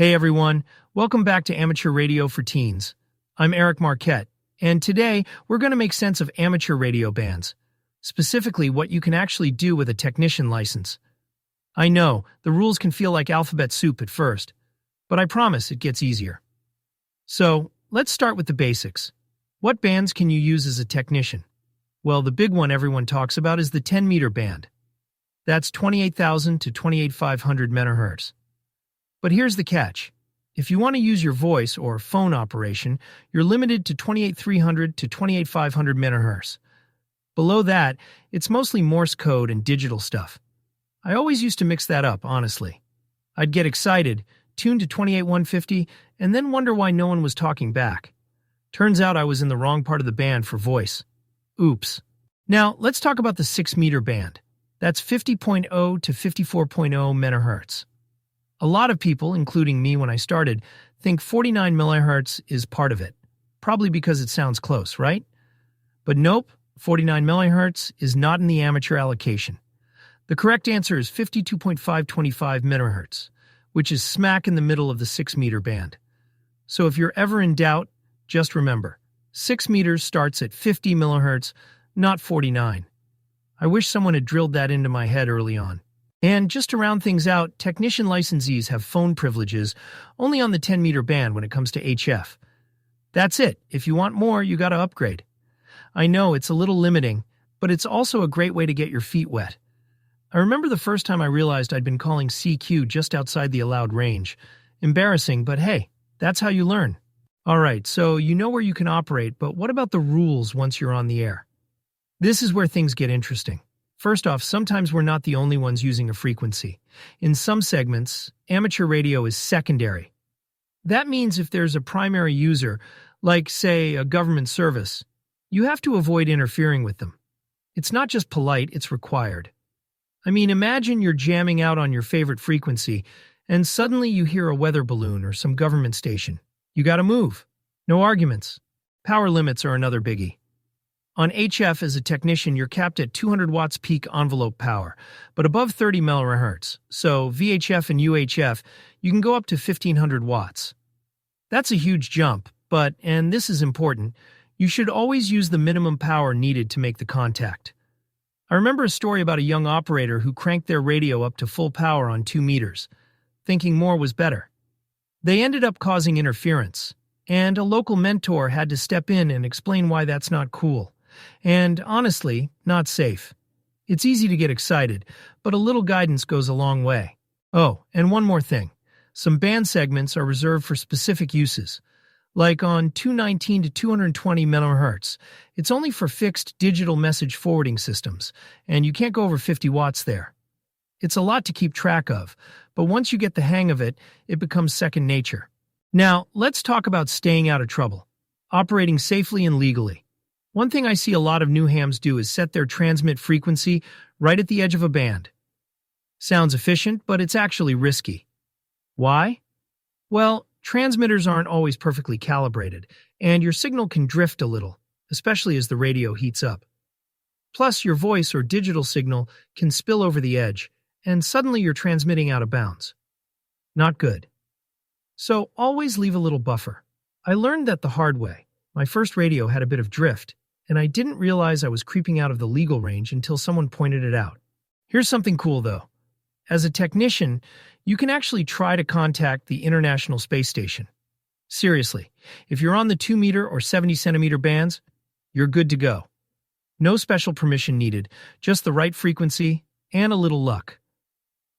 Hey everyone, welcome back to Amateur Radio for Teens. I'm Eric Marquette, and today we're going to make sense of amateur radio bands, specifically what you can actually do with a technician license. I know, the rules can feel like alphabet soup at first, but I promise it gets easier. So, let's start with the basics. What bands can you use as a technician? Well, the big one everyone talks about is the 10-meter band. That's 28,000 to 28,500 MHz. But here's the catch. If you want to use your voice or phone operation, you're limited to 28,300 to 28,500 MHz. Below that, it's mostly Morse code and digital stuff. I always used to mix that up, honestly. I'd get excited, tune to 28,150, and then wonder why no one was talking back. Turns out I was in the wrong part of the band for voice. Oops. Now, let's talk about the 6-meter band. That's 50.0 to 54.0 MHz. A lot of people, including me when I started, think 49 MHz is part of it, probably because it sounds close, right? But nope, 49 MHz is not in the amateur allocation. The correct answer is 52.525 MHz, which is smack in the middle of the 6-meter band. So if you're ever in doubt, just remember, 6 meters starts at 50 MHz, not 49. I wish someone had drilled that into my head early on. And just to round things out, technician licensees have phone privileges only on the 10-meter band when it comes to HF. That's it. If you want more, you gotta upgrade. I know it's a little limiting, but it's also a great way to get your feet wet. I remember the first time I realized I'd been calling CQ just outside the allowed range. Embarrassing, but hey, that's how you learn. Alright, so you know where you can operate, but what about the rules once you're on the air? This is where things get interesting. First off, sometimes we're not the only ones using a frequency. In some segments, amateur radio is secondary. That means if there's a primary user, like, say, a government service, you have to avoid interfering with them. It's not just polite, it's required. I mean, imagine you're jamming out on your favorite frequency, and suddenly you hear a weather balloon or some government station. You gotta move. No arguments. Power limits are another biggie. On HF as a technician, you're capped at 200 watts peak envelope power, but above 30 MHz. So VHF and UHF, you can go up to 1500 watts. That's a huge jump, but, and this is important, you should always use the minimum power needed to make the contact. I remember a story about a young operator who cranked their radio up to full power on 2 meters, thinking more was better. They ended up causing interference, and a local mentor had to step in and explain why that's not cool. And, honestly, not safe. It's easy to get excited, but a little guidance goes a long way. Oh, and one more thing. Some band segments are reserved for specific uses. Like on 219 to 220 MHz, it's only for fixed digital message forwarding systems, and you can't go over 50 watts there. It's a lot to keep track of, but once you get the hang of it, it becomes second nature. Now, let's talk about staying out of trouble. Operating safely and legally. One thing I see a lot of new hams do is set their transmit frequency right at the edge of a band. Sounds efficient, but it's actually risky. Why? Well, transmitters aren't always perfectly calibrated, and your signal can drift a little, especially as the radio heats up. Plus, your voice or digital signal can spill over the edge, and suddenly you're transmitting out of bounds. Not good. So always leave a little buffer. I learned that the hard way. My first radio had a bit of drift, and I didn't realize I was creeping out of the legal range until someone pointed it out. Here's something cool, though. As a technician, you can actually try to contact the International Space Station. Seriously, if you're on the 2-meter or 70-centimeter bands, you're good to go. No special permission needed, just the right frequency and a little luck.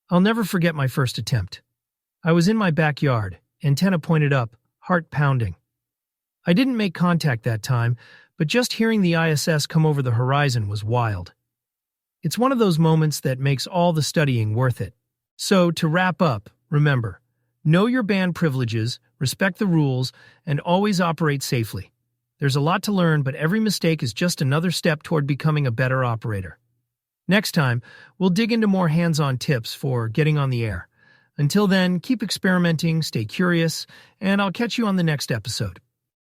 I'll never forget my first attempt. I was in my backyard, antenna pointed up, heart pounding. I didn't make contact that time, but just hearing the ISS come over the horizon was wild. It's one of those moments that makes all the studying worth it. So, to wrap up, remember, know your band privileges, respect the rules, and always operate safely. There's a lot to learn, but every mistake is just another step toward becoming a better operator. Next time, we'll dig into more hands-on tips for getting on the air. Until then, keep experimenting, stay curious, and I'll catch you on the next episode.